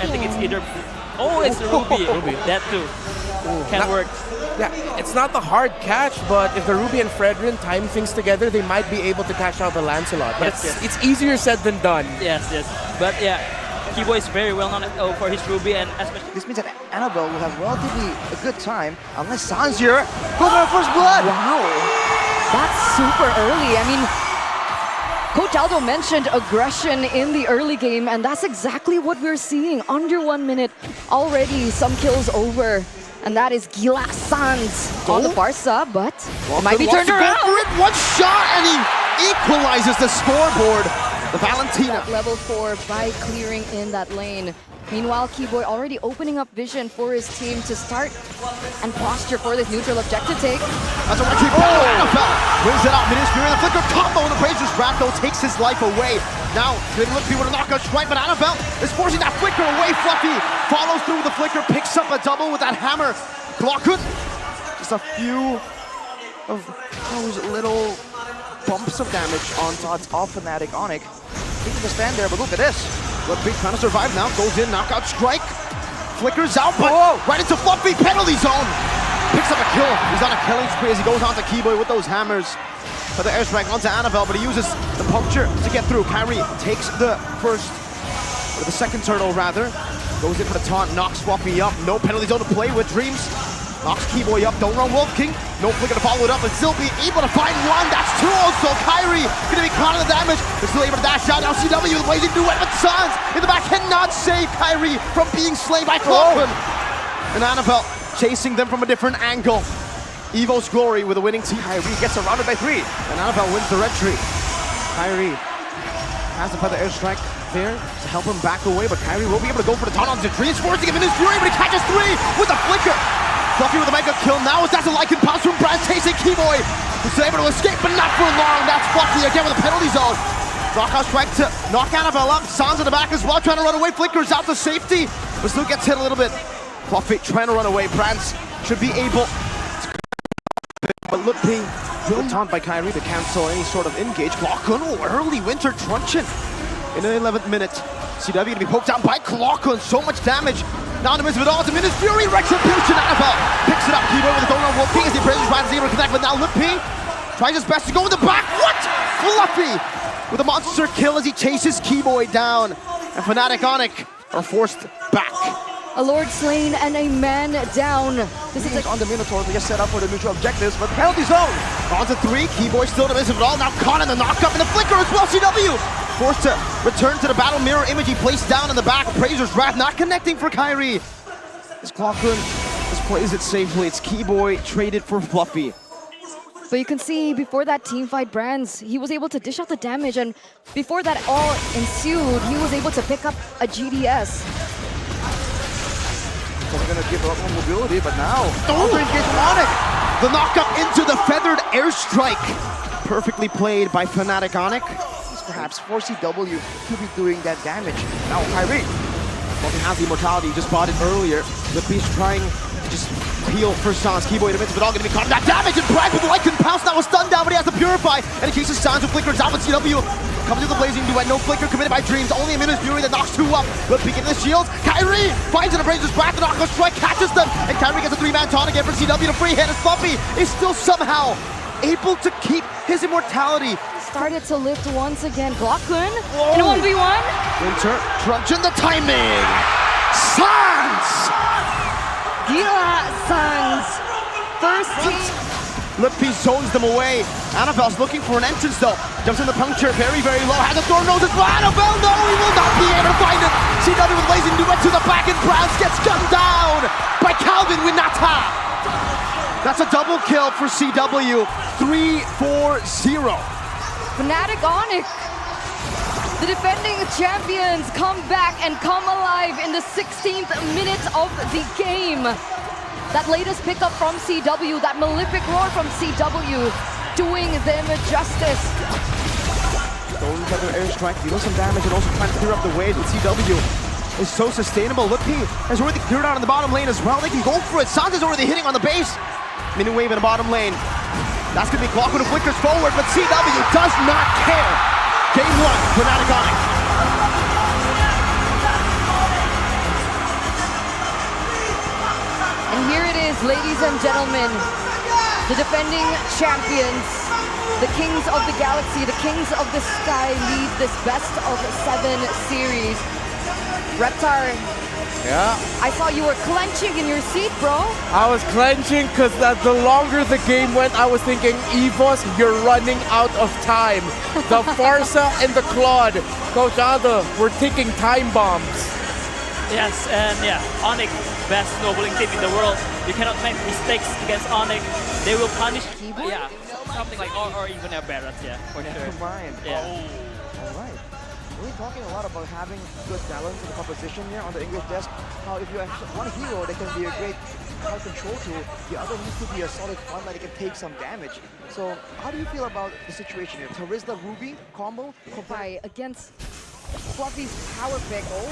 I think it's either... Oh, it's Ruby. That too. Can work. Yeah, it's not the hard catch, but if the Ruby and Fredrin time things together, they might be able to catch out the Lancelot. But it's easier said than done. Yes. But yeah, Kibo is very well known for his Ruby, and especially... This means that Annabelle will have relatively a good time, unless Sanzir goes for first blood! Wow, that's super early. I mean, Coach Aldo mentioned aggression in the early game, and that's exactly what we're seeing. Under 1 minute, already some kills over. And that is Gila Sans on the Barca, but it might be turned around. One shot, and he equalizes the scoreboard. The Valentina. Level 4 by clearing in that lane. Meanwhile, Keyboy already opening up vision for his team to start and posture for this neutral objective take. That's a retreat battle. Annabelle wins it out. Ministry and the flicker combo, and the Brazers Raptor takes his life away. Now, they look for a knockout strike, but Annabelle is forcing that flicker away. Fluffy follows through the flicker, picks up a double with that hammer. Glockhood, just a few of those little bumps of damage on top of Fnatic ONIC. He can stand there, but look at this. Look, Big trying to survive now, goes in, knockout strike. Flickers out, but right into Fluffy, penalty zone. Picks up a kill. He's on a killing spree as he goes on to Keyboy with those hammers. For the airstrike onto Annabelle, but he uses the puncture to get through. Kyrie takes the second turtle rather. Goes in for the taunt, knocks Fluffy up. No penalty zone to play with Dreams. Knocks Keyboy up, don't run Wolf King. No flicker to follow it up, and still be able to find one. That's two also. Kyrie gonna be caught in the damage, but still able to dash out. Now CW with blazing duet with Sans in the back cannot save Kyrie from being slain by Clockman. And Annabelle chasing them from a different angle. EVOS Glory with a winning team. Kyrie gets surrounded by 3, and Annabelle wins the red tree. Kyrie has the feather airstrike there to help him back away, but Kyrie will be able to go for the taunt on the Dreams, forcing him in his fury, but he catches 3 with the flicker. Fluffy with a mega kill. Now that's a Lycan pass from Brad chasing Keyboy. He's able to escape, but not for long. That's Fluffy again with a penalty zone. Knockout strike to knock Annabelle up. Sans in the back as well, trying to run away. Flickers out to safety, but still gets hit a little bit. Fluffy trying to run away. Brands should be able to... But look, being taunt by Kyrie to cancel any sort of engage. Glockun, early winter truncheon in the 11th minute. CW gonna be poked down by Glockun. So much damage. Now in the midst of it all, it's a Minus Fury, Retribution, Annabelle picks it up, Keyboy with the donut Wolf King as the Appraisers tries to connect, but now Lippy tries his best to go in the back. What? Fluffy with a monster kill as he chases Keyboy down, and Fnatic ONIC are forced back. A Lord slain and a man down. This is on the Minotaur, they just set up for the neutral objectives, but the penalty zone. On to 3, Keyboy still in the midst of it all, now caught in the knock-up and the flicker as well, CW! Forced to return to the battle mirror image he placed down in the back. Appraiser's Wrath not connecting for Kyrie. As Clockman just plays it safely. It's Keyboy traded for Fluffy. But you can see before that team fight, Brands, he was able to dish out the damage, and before that all ensued, he was able to pick up a GDS. So they're gonna give up on mobility, but now The knock-up into the feathered airstrike. Perfectly played by Fnatic ONIC. perhaps for CW to be doing that damage. Now Kyrie. Well, he has the immortality, just bought it earlier. The Beast trying to just heal for Sans. Keyboy in the midst of it all, gonna be caught in that damage, and Brad with the Lycan Pounce now was stunned down, but he has to purify. And in case of Sans who flickers out with CW. Comes to the blazing duet, no flicker committed by Dreams. Only a Minus Fury that knocks 2 up. But peeking the shields, Kyrie finds an Appraiser's Wrath, the knockout strike catches them. And Kyrie gets a 3-man taunt again for CW to free hit, and Fluffy is still somehow able to keep his immortality. Started to lift once again. Glockun in a 1v1. Winter truncheon the timing. Sans! Gila Sans. First team. Lippy zones them away. Annabelle's looking for an entrance though. Jumps in the puncture, very, very low. Has a thorn nose as well. Annabelle, no, he will not be able to find it. CW with blazing duet to the back, and Browns gets gunned down by Calvin Winata. That's a double kill for CW. 3-4-0. Fnatic ONIC, the defending champions, come back and come alive in the 16th minute of the game. That latest pickup from CW, that malefic roar from CW, doing them justice. Going for their airstrike, dealing some damage and also trying to clear up the waves, but CW is so sustainable. Lippy has already cleared out in the bottom lane as well. They can go for it. Sans is already hitting on the base. Mini wave in the bottom lane. That's going to be Clockman who flickers forward, but CW does not care. Game 1, Fnatic ONIC. Ladies and gentlemen, the defending champions, the kings of the galaxy, the kings of the sky lead this best of 7 series. Reptar, Yeah. I saw you were clenching in your seat, bro. I was clenching because the longer the game went, I was thinking, EVOS, you're running out of time. The Farsa and the Claude, Coach Aldo, we're ticking time bombs. Yes, and yeah, ONIC, best snowballing team in the world. You cannot make mistakes against ONIC. They will punish. Yeah, something like or even a Barrett, yeah, for sure. Combined. Yeah. All right. We're talking a lot about having good balance in the composition here on the English desk. How if you have one hero that can be a great crowd control tool, the other needs to be a solid frontline that can take some damage. So how do you feel about the situation here? Terizla Ruby combo? By against Fluffy's power pick. Oh,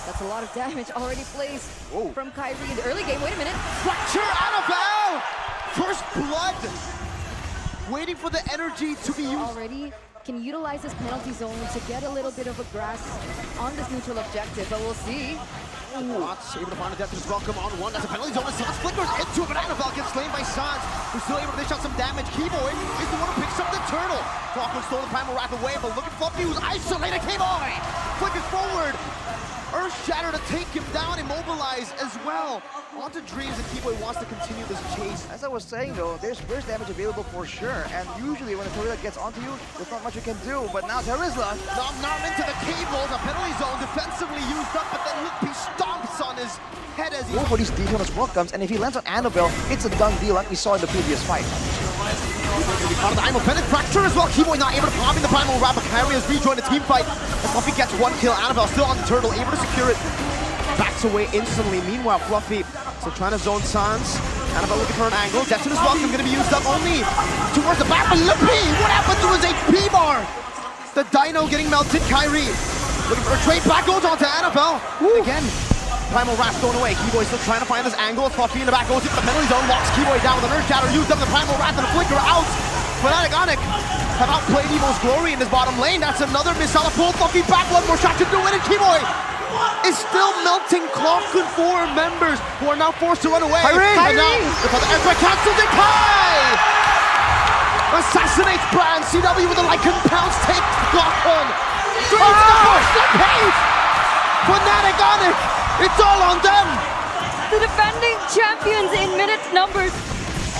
that's a lot of damage already placed from Kyrie in the early game. Wait a minute. Fracture Annabelle! First blood! Waiting for the energy to be used. Already can utilize this penalty zone to get a little bit of a grasp on this neutral objective, but we'll see. Watts able to find a death as welcome on one. That's a penalty zone. Sans flickers into it, but Annabelle gets slain by Sans, who's still able to dish out some damage. Keyboy is the one who picks up the turtle. Clockwork stole the Primal Wrath away, but look at Fluffy who's isolated. Keyboy flickers forward. Earth Shatter to take him down, immobilize as well. Onto Dreams, and Keyboy wants to continue this chase. As I was saying though, there's burst damage available for sure. And usually when a Terizla gets onto you, there's not much you can do. But now Terizla, Nom into the cable, the penalty zone defensively used up, but then he stomps on his head as he... go for these D-Toners welcomes, and if he lands on Annabelle, it's a done deal like we saw in the previous fight. Out of the Primal Pennant Fracture as well. Keyboy not able to pop in the Primal Wrap, but Kyrie has rejoined the team fight. And Fluffy gets 1 kill. Annabelle still on the turtle, able to secure it. Backs away instantly. Meanwhile, Fluffy still trying to zone Sans. Annabelle looking for an angle. Jetson is welcome, going to be used up only towards the back. But Lippy, what happened to his HP bar? The Dino getting melted. Kyrie looking for a trade back, goes on to Annabelle. Again, Primal Wrath thrown away. Keyboy still trying to find this angle. Fluffy in the back goes into the penalty zone, walks Keyboy down with an Earth Shatter, used up the Primal Wrath and a Flicker out. Fnatic ONIC have outplayed EVO's Glory in his bottom lane. That's another missile pull. Fluffy back, one more shot to do it, and Keyboy is still melting Clockwork 4 members who are now forced to run away. And now, the Ezra cancels it. Kai assassinates Brand. CW with the Lycan Pounce takes Clockwork. Dreams to push the pace. Fnatic ONIC, it's all on them. The defending champions in minute numbers.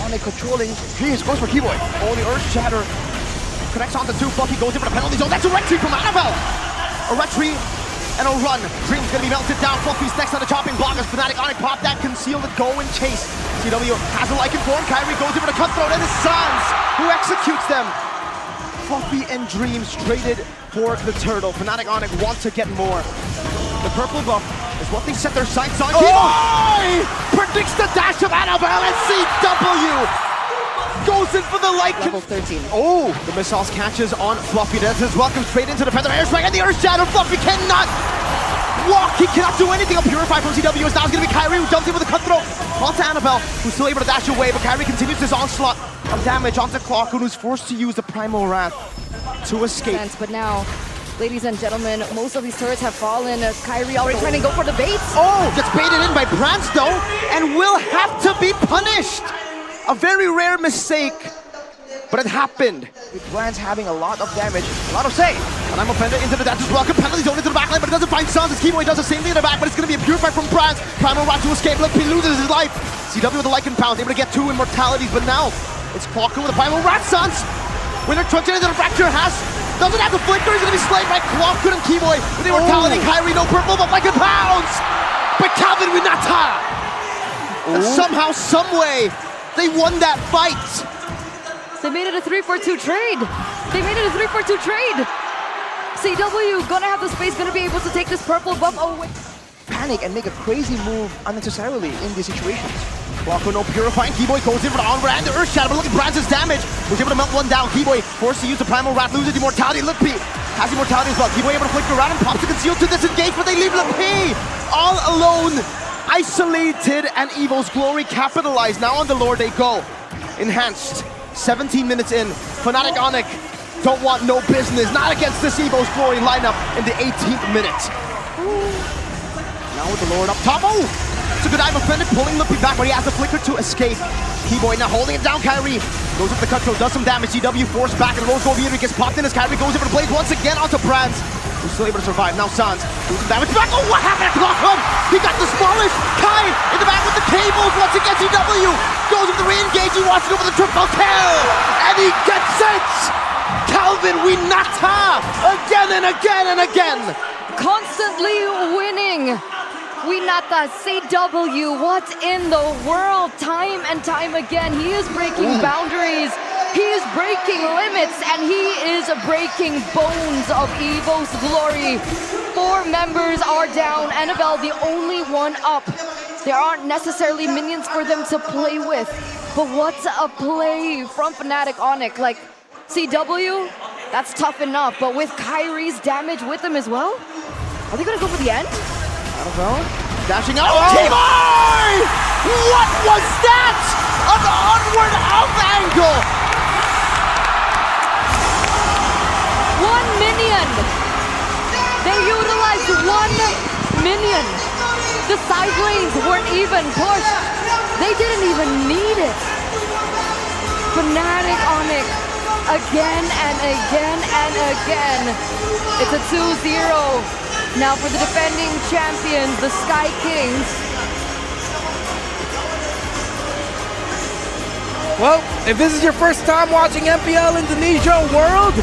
ONIC controlling. Dreams goes for Keyboy. Only Earth Shatter connects onto 2. Fluffy goes in for the penalty zone. That's a retreat from Annabelle. A retreat and a run. Dream's gonna be melted down. Fluffy's next on the chopping block as Fnatic ONIC pop that, conceal it, go and chase. CW has a Lycan form. Kyrie goes in for the cutthroat, and it's Sans who executes them. Fluffy and Dreams traded for the turtle. Fnatic ONIC want to get more. The purple buff is what they set their sights on. Keyboy predicts the dash of Annabelle, and CW goes in for the Lycan. Level 13. Oh, the missiles catches on Fluffy. That's his welcome straight into the Feather Airstrike, and the Earth Shadow. Fluffy cannot walk. He cannot do anything. A Purify from CW is now going to be Kyrie, who jumps in with a cutthroat onto Annabelle, who's still able to dash away, but Kyrie continues his onslaught of damage onto Clockwork, who's forced to use the Primal Wrath to escape. But now, ladies and gentlemen, most of these turrets have fallen. Kyrie already trying to go for the baits. Oh, gets baited in by Bransto and will have to be punished. A very rare mistake, but it happened. With Brand's having a lot of damage, a lot of say. And I'm offended into the Dash's welcome penalty zone into the backline, but it doesn't find Sans. Keyboy does the same thing in the back, but it's going to be a Purify from Brands. Primal Wrath to escape. Lippy loses his life. CW with the Lycan Pounce, able to get 2 immortalities, but now it's Clockwork with a Primal Wrath. Sans, when they're trunching into the Fracture, doesn't have the flicker. He's going to be slain by Clockwork and Keyboy with immortality. Kyrie, no purple, but Lycan Pounce. But Calvin with Nata. And somehow, someway, they won that fight. They made it a 3-4-2 trade. They made it a 3-4-2 trade. CW gonna have the space, gonna be able to take this purple buff away. Panic and make a crazy move unnecessarily in these situations. Clockwork no purifying. Keyboy goes in for the onward and the Earth Shadow, but look at Brands' damage. Was able to melt one down. Keyboy forced to use the Primal Wrath, loses immortality. Lippy has immortality as well. Keyboy able to flick around and pops to conceal to disengage, but they leave Lippy all alone. Isolated, and EVO's Glory capitalized. Now on the lore they go. Enhanced. 17 minutes in. Fnatic ONIC don't want no business. Not against this EVO's Glory lineup in the 18th minute. Now with the Lord up top. Oh! Looks a good dive offended, pulling Lippy back, but he has the flicker to escape. Keyboy now holding it down, Kyrie. Goes up the cutthroat, does some damage. CW forced back, and Rose Gold Meter gets popped in as Kyrie goes over the blade once again onto Brands. Who's still able to survive. Now Sans doing some damage back. Oh, what happened to Clockhood? He got the smallest. Kai in the back with the cables once again. CW goes with the re-engage. He wants to go for the triple kill, and he gets it! Calvin Winata again and again and again. Constantly winning. Winata, CW, what in the world? Time and time again, he is breaking boundaries. He is breaking limits, and he is breaking bones of EVOS glory. 4 members are down. Annabelle, the only one up. There aren't necessarily minions for them to play with. But what's a play from Fnatic ONIC? Like, CW, that's tough enough. But with Kyrie's damage with them as well? Are they going to go for the end? Annabelle dashing out. Oh! Keyboy! What was that? An onward up angle. 1 minion. They utilized 1 minion. The side lanes weren't even pushed. They didn't even need it. Fnatic ONIC again and again and again. It's a 2-0. Now for the defending champions, the Sky Kings. Well, if this is your first time watching MPL Indonesia World,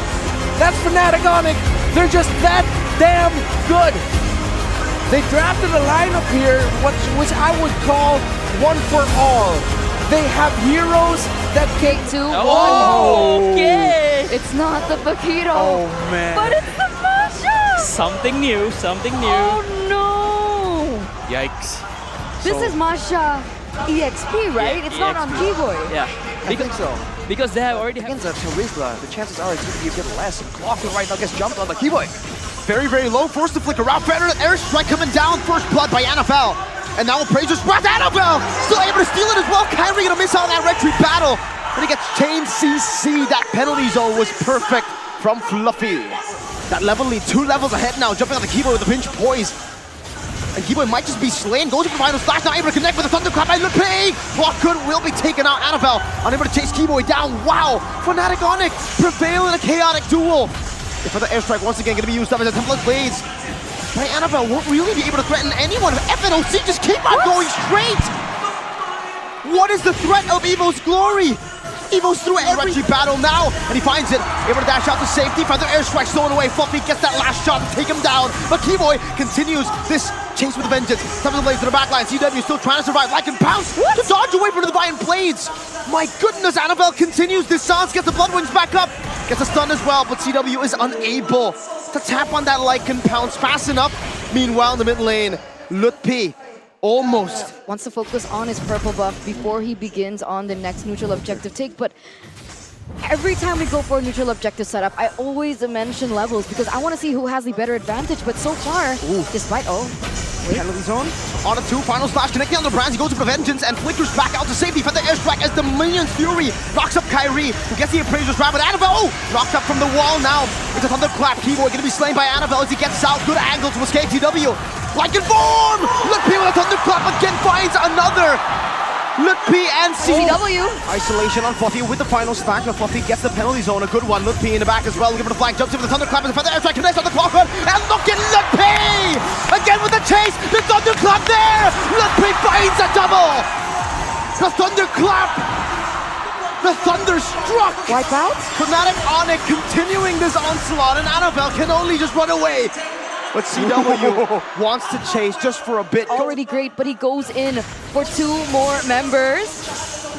that's Fnatic ONIC. They're just that damn good. They drafted a lineup here, which I would call one for all. They have heroes that can... K2-1. Oh, okay. It's not the Paquito. Oh, man. But it's the Masha. Something new, something new. Oh no. Yikes. This is Masha EXP, right? Yeah, it's not on EXP. Keyboy. Yeah, I think so. because they already have... Against Charisma, the chances are it's going to get less. Clockhood right now gets jumped on the Keyboy. Very, very low. Forced to flicker out. Better airstrike coming down. First blood by Annabelle. And now Appraiser spread. Annabelle still able to steal it as well. Kyrie gonna miss out on that retreat battle. But he gets chained CC. That penalty zone was perfect from Fluffy. That level lead 2 levels ahead now. Jumping on the Keyboy with a pinch poise. And Keyboy might just be slain. Goes for the final slash. Now able to connect with the thunderclap by Lepay. Clockhood will be taken out. Annabelle unable to chase Keyboy down. Wow. Fnatic ONIC prevail in a chaotic duel. If the airstrike once again going to be used up as a template blades. But Annabelle won't really be able to threaten anyone. FNOC just keep on going straight. What is the threat of EVO's glory? EVO's through every battle now, and he finds it. Able to dash out to safety. Feather airstrike stolen away. Fluffy gets that last shot to take him down. But Keyboy continues this chase with a vengeance. Template blades to the backline. CW still trying to survive. Like and pounce to dodge away from the Divine Blades. My goodness, Annabelle continues. This Sans gets the Blood Wings back up. Gets a stun as well, but CW is unable to tap on that Lycan pounce fast enough. Meanwhile, in the mid lane, Lutpi almost Wants to focus on his purple buff before he begins on the next neutral objective take, but every time we go for a neutral objective setup, I always mention levels because I want to see who has the better advantage, but so far, despite... penalty zone on a 2 final slash connecting on the Brands. He goes for the vengeance and flickers back out to safety for the airstrike as the Minion's Fury knocks up Kyrie, who gets the Appraiser's grab with Annabelle. Knocked up from the wall now. It's a thunderclap. Keyboy gonna be slain by Annabelle as he gets out. Good angle to escape TW. Like in form! Lutpi with a thunderclap again finds another. Lutpi and CW. Isolation on Fluffy with the final stack, but Fluffy gets the penalty zone. A good one. Lutpi in the back as well. Looking for the flag. Jumps in with the thunderclap as the feather airstrike connects on the Clockhood. And look at Lutpi! Again with the chase. The thunderclap there! Lutpi finds a double! The thunderclap! The thunderstruck! Wipe out? Fnatic ONIC continuing this onslaught, and Annabelle can only just run away. But CW wants to chase just for a bit. Already great, but he goes in for 2 more members.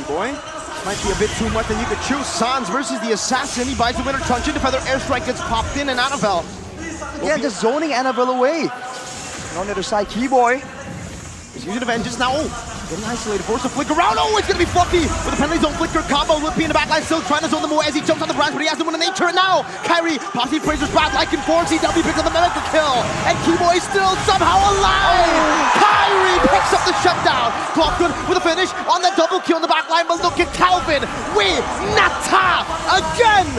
Keyboy might be a bit too much, then you could choose Sans versus the Assassin. He buys the winner truncheon, the feather airstrike gets popped in, and Annabelle. Yeah, just zoning Annabelle away. And on the other side, Keyboy He's using the vengeance now. Getting isolated, forced to flicker around. Oh, it's gonna be Fluffy with a penalty zone flicker combo. Lutpi in the backline, still trying to zone them away as he jumps on the Brands, but he has them in nature now. Kyrie pops the Appraiser's grab like in form. CW picks up the medical kill, and Keyboy still somehow alive. Kyrie picks up the shutdown. Clockhood with a finish on the double kill in the backline, but look at Calvin Winata again,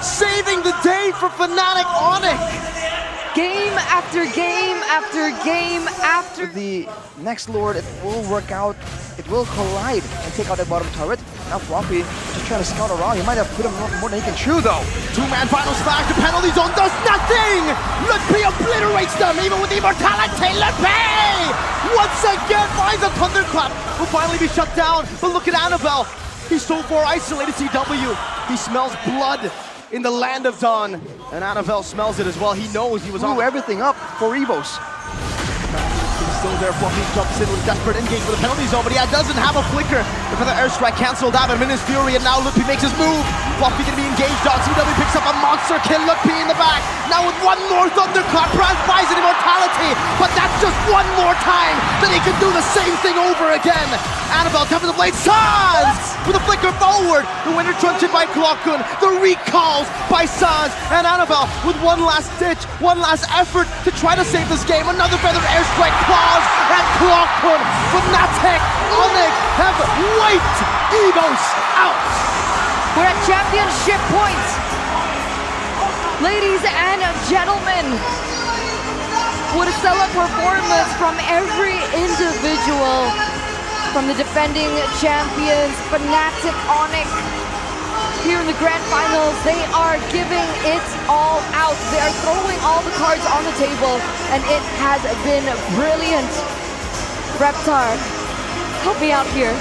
saving the day for Fnatic ONIC. Game after game after game after... The next Lord, it will work out. It will collide and take out that bottom turret. Now Floppy just trying to scout around. He might have put him more than he can chew though. Two-man final slash. The penalty zone does nothing. Lupi obliterates them even with immortality. Lupi once again finds a thunderclap. Will finally be shut down. But look at Annabelle. He's so far isolated. CW. He smells blood in the land of Dawn. And Annabelle smells it as well. He knows he was on everything up for EVOS. He's still there. Fluffy jumps in with a desperate engage with a penalty zone, but he doesn't have a flicker. The feather airstrike canceled out. Minus Fury, and now Lupi makes his move. Fluffy gonna be engaged on. CW picks up a monster kill. Lupi in the back. Now with one more thunderclap, Brand buys an immortality, but that's just one more time that he can do the same thing over again. Annabelle comes to the blade. Sans with a flicker forward. The winner trunched by Clockun. The recalls by Sans, and Annabelle with one last ditch, one last effort to try to save this game. Another feather airstrike. Claws and Clockun. Fnatic ONIC have wiped EVOS out. We're at championship point. Ladies and gentlemen, what a stellar performance from every individual. From the defending champions, Fnatic ONIC. Here in the grand finals, they are giving it all out. They are throwing all the cards on the table, and it has been brilliant. Reptar, help me out here.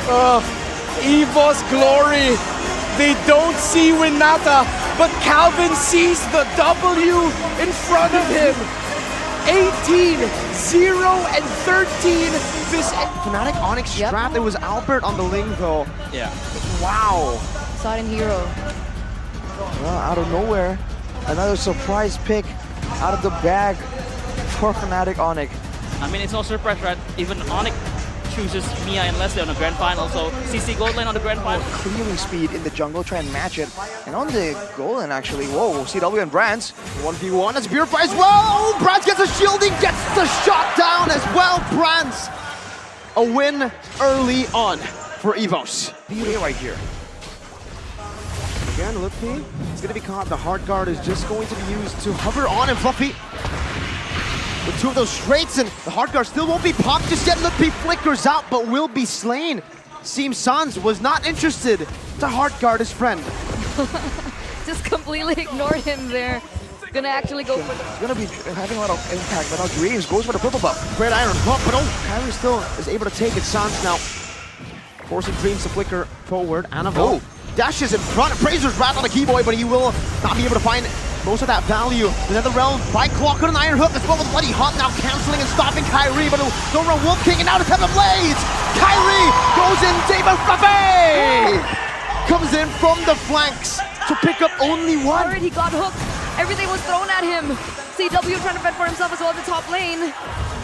EVOS glory. They don't see Winata, but Calvin sees the W in front of him. 18, 0, and 13. This Fnatic ONIC strat. There was Albert on the Ling though. Yeah. Wow. Sudden hero. Well, out of nowhere, another surprise pick out of the bag for Fnatic ONIC. I mean, it's no surprise, right? Even ONIC chooses Mia and Leslie on the grand final, so CC gold lane on the grand final. Clearing speed in the jungle, try and match it. And on the goal lane, actually, whoa, CW and Brands. 1v1, that's Purify as well. Brands gets a shielding, gets the shot down as well. Brands, a win early on for EVOS. Beauty right here. Again, Lupi, it's going to be caught. The hard guard is just going to be used to hover on him. Fluffy with two of those straights, and the hard guard still won't be popped just yet. Lupi flickers out, but will be slain. Seems Sans was not interested to hard guard his friend. Just completely ignored him there. Gonna actually go for the... It's gonna be having a lot of impact, but now Dreams goes for the purple buff. Red Iron buff, but Kyrie still is able to take it. Sans now forcing Dreams to flicker forward. Annabelle dashes in front. Appraiser's wrapped on the Keyboy, but he will not be able to find most of that value. Another realm by Clockun and Iron Hook as well with Bloody Hunt now canceling and stopping Kyrie, but don't run Wolf King, and now to Seven Blades. Kyrie goes in. David Fluffy comes in from the flanks to pick up only one. He got hooked. Everything was thrown at him. CW trying to fend for himself as well at the top lane.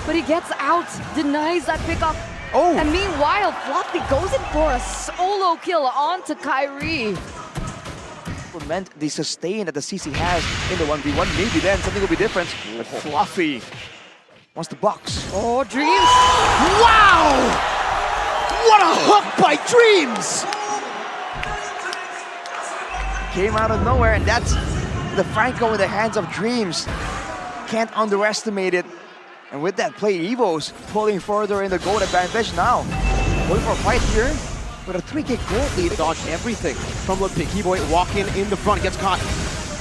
But he gets out, denies that pickup. And meanwhile, Fluffy goes in for a solo kill onto Kyrie. Meant the sustain that the CC has in the 1v1. Maybe then something will be different. But Fluffy wants the box. Oh, Dreams. Wow! What a hook by Dreams! Came out of nowhere, and that's the Franco in the hands of Dreams. Can't underestimate it. And with that play, EVOS pulling further in the gold advantage now. Going for a fight here with a 3K gold lead. Dodge everything from Lupi. Keyboy walking in the front, gets caught.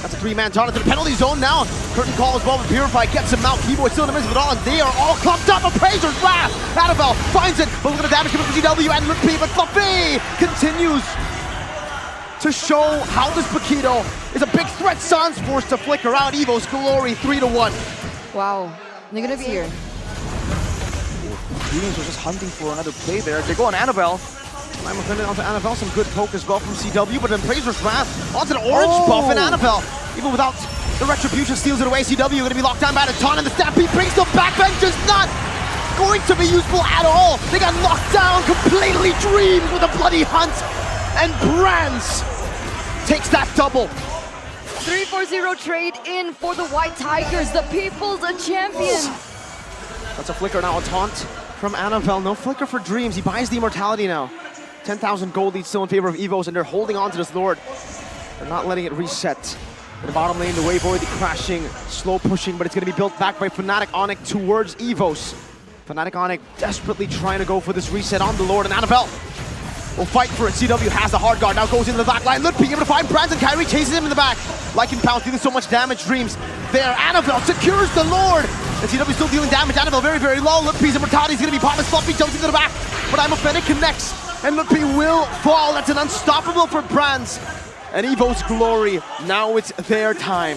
That's a three-man taunt into the penalty zone now. Curtain call as well with Purify, gets him out. Keyboy still in the midst of it all, and they are all clumped up. Appraiser's wrath. Annabelle finds it, but look at the damage coming from CW and Lupi, but Fluffy continues to show how this Paquito is a big threat. Sans forced to flicker out. EVOS glory 3-1. Wow, they're gonna be here. Dreams was just hunting for another play there. They go on Annabelle. I'm offended onto Annabelle. Some good poke as well from CW, but then Appraiser's wrath onto the orange buff, and Annabelle, even without the retribution, steals it away. CW going to be locked down by the taunt, and the Stampede brings the backbench. Is not going to be useful at all. They got knocked down completely. Dreams with a bloody hunt, and Brands takes that double. 3-4-0 trade in for the White Tigers, the people's champions. That's a flicker now, a taunt from Annabelle. No flicker for Dreams. He buys the immortality now. 10,000 gold lead still in favor of EVOS, and they're holding on to this Lord. They're not letting it reset. In the bottom lane, the wave already crashing, slow pushing, but it's going to be built back by Fnatic ONIC towards EVOS. Fnatic ONIC desperately trying to go for this reset on the Lord, and Annabelle will fight for it. CW has the hard guard, now goes into the back line. Ludwig able to find Brands, and Kyrie chases him in the back. Like and Pounce dealing so much damage. Dreams there. Annabelle secures the Lord. And CW still dealing damage. Annabelle very, very low. Ludwig's immortality is going to be popped. Fluffy jumps into the back, but I'm Fnatic connects, and Ludwig will fall. That's an unstoppable for Brands. And EVO's Glory, now it's their time.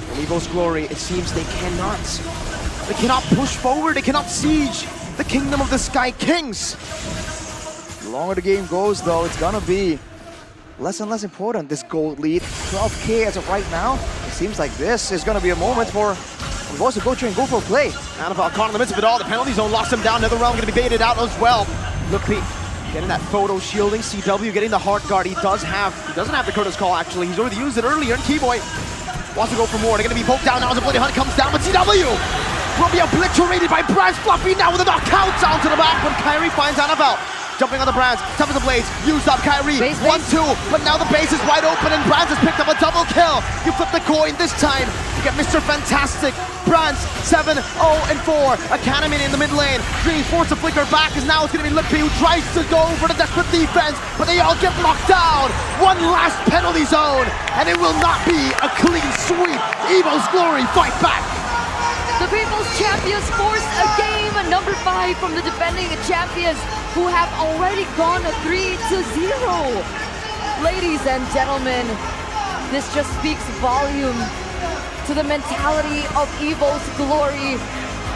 And EVO's Glory, it seems they cannot push forward, they cannot siege the Kingdom of the Sky Kings. The longer the game goes, though, it's gonna be less and less important. This gold lead, 12K as of right now. It seems like this is gonna be a moment for EVOS to go through and go for a play. Annabelle caught in the midst of it all. The penalty zone lost him down. Netherrealm gonna be baited out as well. Ludwig getting that photo shielding. CW getting the heart guard. He doesn't have the Curtis call actually. He's already used it earlier. And Keyboy wants to go for more. They're gonna be poked down now as a Bloody Hunt comes down, but CW will be obliterated by Brands. Fluffy now with a knockout down to the back, but Kyrie finds Annabelle. Jumping on the Brands, top of the blades, used up Kyrie, 1-2, but now the base is wide open and Brands has picked up a double kill. You flip the coin this time, you get Mr. Fantastic. Brands, 7-0-4, a Cannon in the mid lane. Dreams force to flicker back, as now it's gonna be Lippy who tries to go for the desperate defense, but they all get locked down. One last penalty zone, and it will not be a clean sweep. EVO's Glory fight back. The People's Champions force a game, number 5 from the defending champions, who have already gone 3-0. Ladies and gentlemen, this just speaks volume to the mentality of EVO's Glory,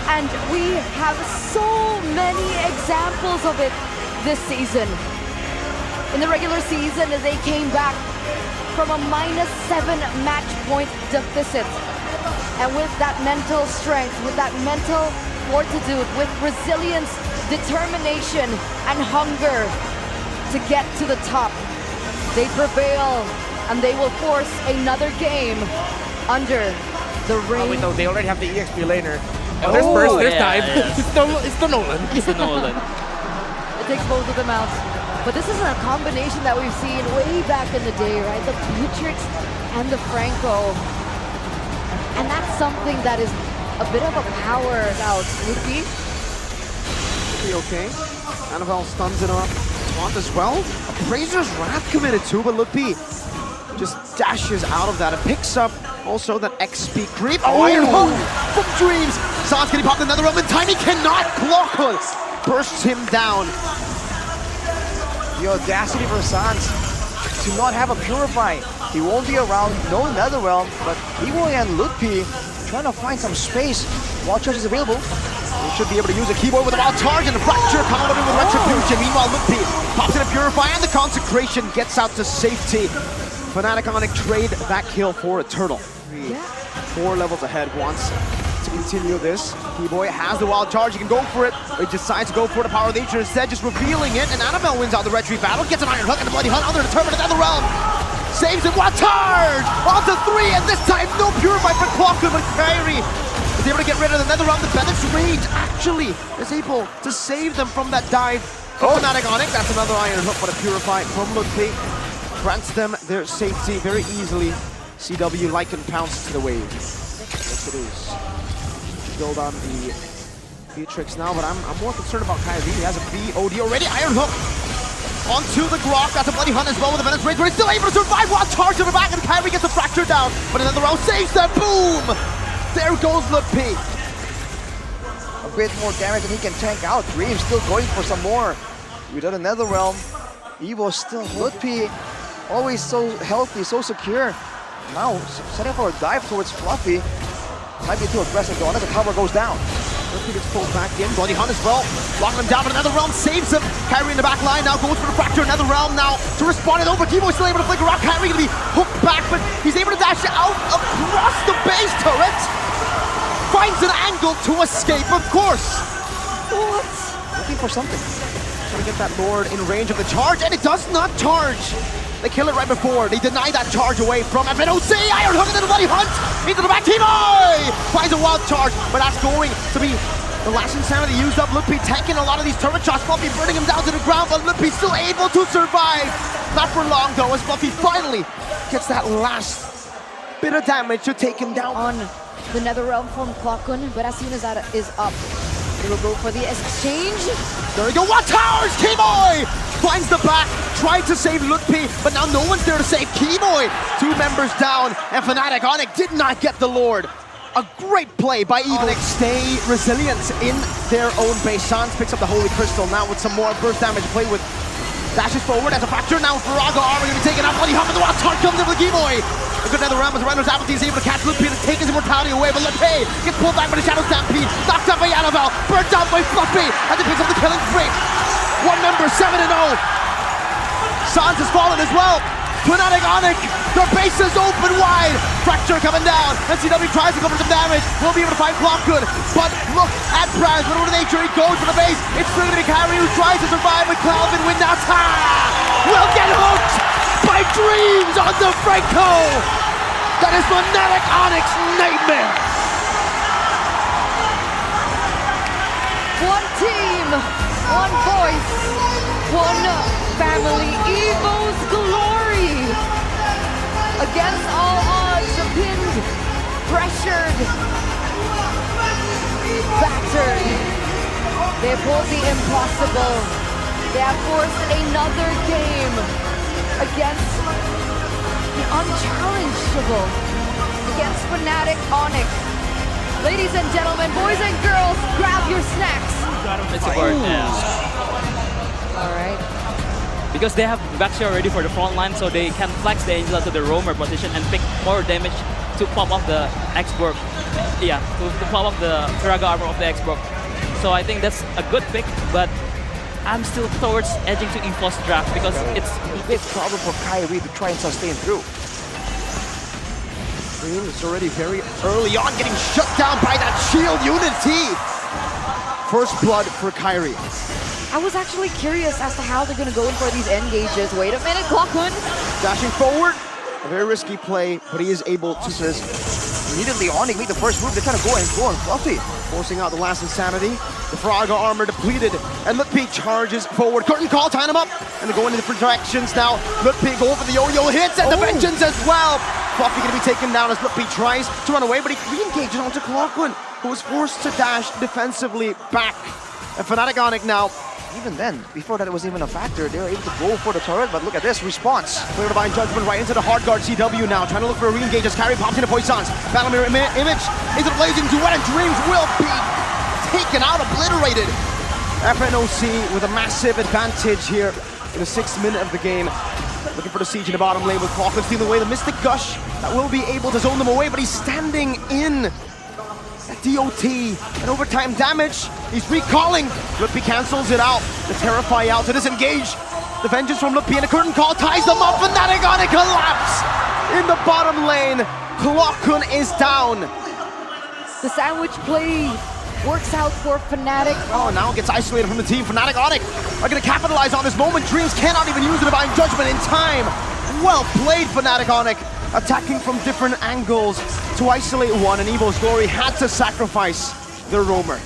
and we have so many examples of it this season. In the regular season, they came back from a -7 match point deficit. And with that mental strength, with that mental fortitude, with resilience, determination, and hunger to get to the top, they prevail, and they will force another game under the rain. Oh wait, no, they already have the EXP laner. Oh, there's burst, there's time. Yeah. It's the Nolan. It's the Nolan. It takes both of them out. But this is a combination that we've seen way back in the day, right? The Matrix and the Franco. And that's something that is a bit of a power out. Lupi? Okay. Annabelle stuns it up. Taunt as well. Appraiser's Wrath committed too, but Lupi just dashes out of that and picks up also that XP creep. Oh, Iron Hook from Dreams. Sans getting popped in another realm, and Tiny cannot block us. Bursts him down. The audacity for Sans to not have a Purify. He won't be around, no Netherrealm, but Keyboy and Ludwig trying to find some space while Charge is available. He should be able to use a Keyboy with a wild charge and a Fracture coming with Retribution. Meanwhile, Ludwig pops in a Purify, and the Consecration gets out to safety. Fnatic ONIC trade that kill for a Turtle. 4 levels ahead, wants to continue this. Keyboy has the wild charge, he can go for it, but he decides to go for the Power of Nature instead, just revealing it, and Annabelle wins out the Retreat battle, gets an Iron Hook and a Bloody Hunt on the determined Netherrealm. Saves it, wild charge! Onto 3, and this time no Purify for Clockwood, but Kyrie is able to get rid of the Netherrealm. The Bennett's Rage actually is able to save them from that dive. Fnatic ONIC, that's another Iron Hook, but a Purify from Ludwig grants them their safety very easily. CW like and pounce to the wave. Yes it is. Build on the Beatrix now, but I'm more concerned about Kyrie. He has a BOD already. Iron Hook onto the Grok. That's a Bloody Hunt as well with the Menace Rage, but he's still able to survive. Wild charge to the back, and Kyrie gets a Fracture down. But another round saves them. Boom! There goes Ludwig. A bit more damage than he can tank out. Dream still going for some more. Without a Netherrealm, Evo still Ludwig, always so healthy, so secure. Now setting for a dive towards Fluffy. Might be too aggressive though, unless the cover goes down. Ludwig gets pulled back in. Bloody Hunt as well. Locking him down, but Netherrealm saves him. Kyrie in the back line now goes for the Fracture. Netherrealm now to respawn it over. Keyboy still able to flicker out. Kyrie gonna be hooked back, but he's able to dash out across the base turret. Finds an angle to escape, of course. What? Looking for something. Trying to get that Lord in range of the charge, and it does not charge. They kill it right before. They deny that charge away from FNOC. Iron Hook into the bloody hunt. Into the back. Kimoy finds a wild charge, but that's going to be the last insanity used up. Lutpi tanking a lot of these turret shots. Fluffy burning him down to the ground, but Lutpi still able to survive. Not for long though, as Fluffy finally gets that last bit of damage to take him down. On the Nether Realm from Klokun, but as soon as that is up, they will go for the exchange. There we go, what towers? Kimoy finds the back, tried to save Lutpi, but now no one's there to save Kimoy. 2 members down, and Fnatic ONIC did not get the Lord. A great play by EVOS. Stay resilient in their own base. Sans picks up the Holy Crystal now with some more burst damage to play with. Dashes forward as a factor now. Faraga armor going to be taken out. Bloody Hump, the wild charge comes in with Kimoy. A good Nether Realm as Rhinos Apathy is able to catch Lutpi and take his immortality away, but Lutpi gets pulled back by the Shadow Stampede. Knocked out by Annabelle, burnt down by Fluffy, and he picks up the killing spree. 1 member, 7-0. Sans has fallen as well. Fnatic ONIC, their base is open wide. Fracture coming down. NCW tries to cover some damage. Will be able to find Klokun, but look at Braz. What over nature, he goes for the base. It's still going to be Kyrie who tries to survive with Calvin Winata. Will get hooked by Dreams on the Franco. That is Fnatic ONIC's nightmare. One team, one voice, one family. EVOS glory. Against all odds, pinned, pressured, battered. They pulled the impossible. They have forced another game against the unchallengeable, against Fnatic ONIC. Ladies and gentlemen, boys and girls, grab your snacks. It's a bird, yeah. All right. Because they have Baxter already for the front line, so they can flex the Angela to the roamer position and pick more damage to pop off the X-Borg. Yeah, to pop off the Faraga armor of the X-Borg. So I think that's a good pick, but I'm still towards edging to EVOS draft because it's a big problem for Kyrie to try and sustain through. Dream is already very early on getting shut down by that shield unity. First blood for Kyrie. I was actually curious as to how they're going to go in for these engages. Wait a minute, Klokun. Dashing forward, a very risky play, but he is able to Immediately ONIC make the first move. They're kind of going Fluffy. forcing out the last insanity. The Faraga armor depleted, and Lutpi charges forward. Curtain call, tying him up, and they're going in different directions now. Lutpi go for the yo-yo hits, and the vengeance as well. Fluffy gonna be taken down as Lutpi tries to run away, but he re-engages onto Klokun, who was forced to dash defensively back. And Fnatic ONIC now, even then, before that it was even a factor, they were able to go for the turret, but look at this response. Clear Divine Judgment right into the hard guard CW now, trying to look for a re-engage as Kyrie pops into Poissons. Battle Mirror image into the blazing duet, and Dreams will be taken out, obliterated. FNOC with a massive advantage here in the 6th minute of the game. Looking for the siege in the bottom lane with Klokun stealing away the Mystic Gush. That will be able to zone them away, but he's standing in. DOT and overtime damage. He's recalling. Lutpi cancels it out. The Terrify out to disengage. The vengeance from Lutpi and a curtain call ties them up, and Fnatic ONIC collapse in the bottom lane. Klokun is down. The sandwich play works out for Fnatic. Oh, now gets isolated from the team. Fnatic ONIC are going to capitalize on this moment. Dreams cannot even use the Divine Judgment in time. Well played, Fnatic ONIC. Attacking from different angles to isolate one, and EVOS Glory had to sacrifice their roamer.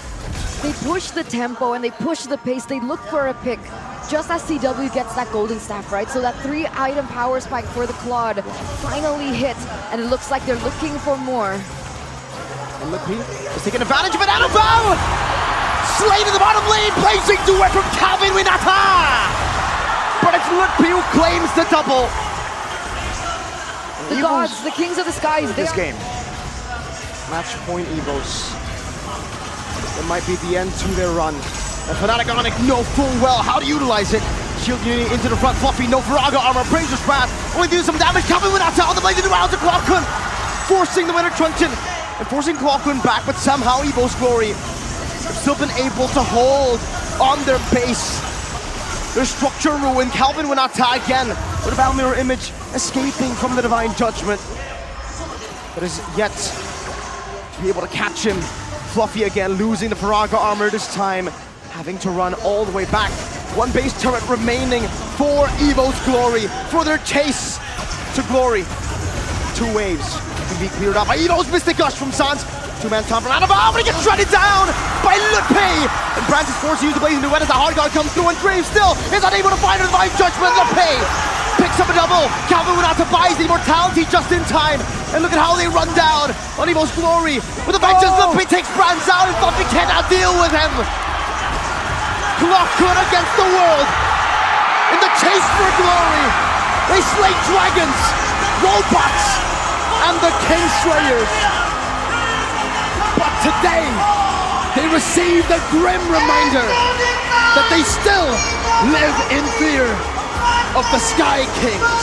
They push the tempo and they push the pace. They look for a pick just as CW gets that golden staff, right? So that 3-item power spike for the Claude finally hit, and it looks like they're looking for more. And Lutpi is taking advantage of it. Annabelle! Slain in the bottom lane, blazing duet from Calvin Winata! But it's Lutpi who claims the double. The gods, the kings of the skies, this game. Match point EVOS. It might be the end to their run. And Fnatic ONIC know full well how to utilize it. Shield unity into the front, Fluffy, no Faraga armor, Appraiser's Wrath, only do some damage, Calvin Winata on the blade into round to Klokun, forcing the Winter Truncheon and forcing Klokun back, but somehow EVOS Glory have still been able to hold on their base. Their structure ruined. Calvin Winata again with a Battle Mirror image, escaping from the Divine Judgment, but is yet to be able to catch him. Fluffy again losing the Faraga armor this time, having to run all the way back. One base turret remaining for EVOS glory, for their chase to glory. 2 waves can be cleared out by EVOS. Mystic Gush from Sans. 2-man time from Annabelle, but he gets shredded down by Lupe. And Brands is forced to use the Blazing Duet as the hard guard comes through, and Graves still is unable to find a Divine Judgment. Lupe picks up a double. Calvin went out to buy the immortality just in time. And look at how they run down on EVOS glory. With the vengeance, Lupe takes Brands out, and Fluffy cannot deal with him. Clock good against the world. In the chase for glory, they slay dragons, robots, and the King Slayers. But today, they received a grim reminder that they still live in fear of the Sky Kings.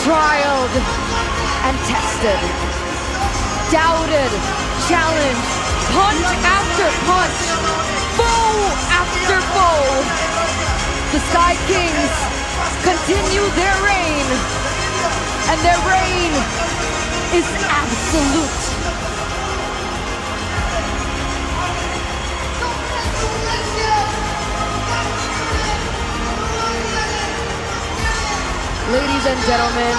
Trialed and tested, doubted, challenged, punch after punch, foe after foe. The Sky Kings continue their reign, and their reign is absolute. Ladies and gentlemen,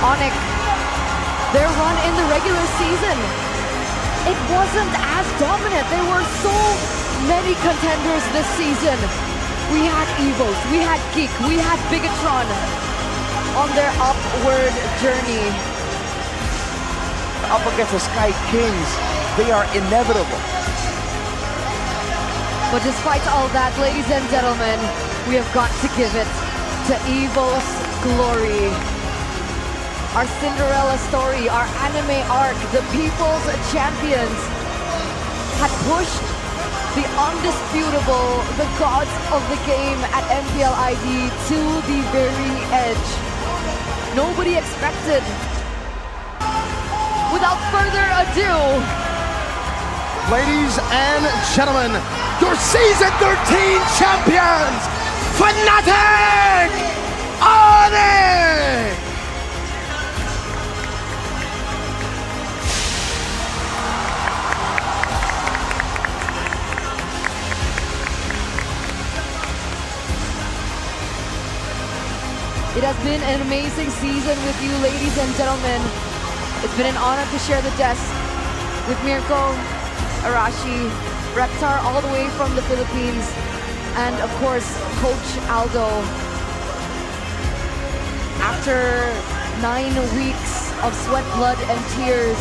ONIC, their run in the regular season, it wasn't as dominant. There were so many contenders this season. We had EVOS, we had Geek, we had Bigatron on their upward journey. Up against the Sky Kings, they are inevitable. But despite all that, ladies and gentlemen, we have got to give it to EVOS glory. Our Cinderella story, our anime arc, the People's Champions had pushed the undisputable, the gods of the game at MPL ID to the very edge. Nobody expected. Without further ado, Ladies and gentlemen, your Season 13 champions, Fnatic ONIC! it has been an amazing season with you, ladies and gentlemen. It's been an honor to share the desk with Mirko, Arashi, Reptar all the way from the Philippines, and of course, Coach Aldo. After 9 weeks of sweat, blood, and tears,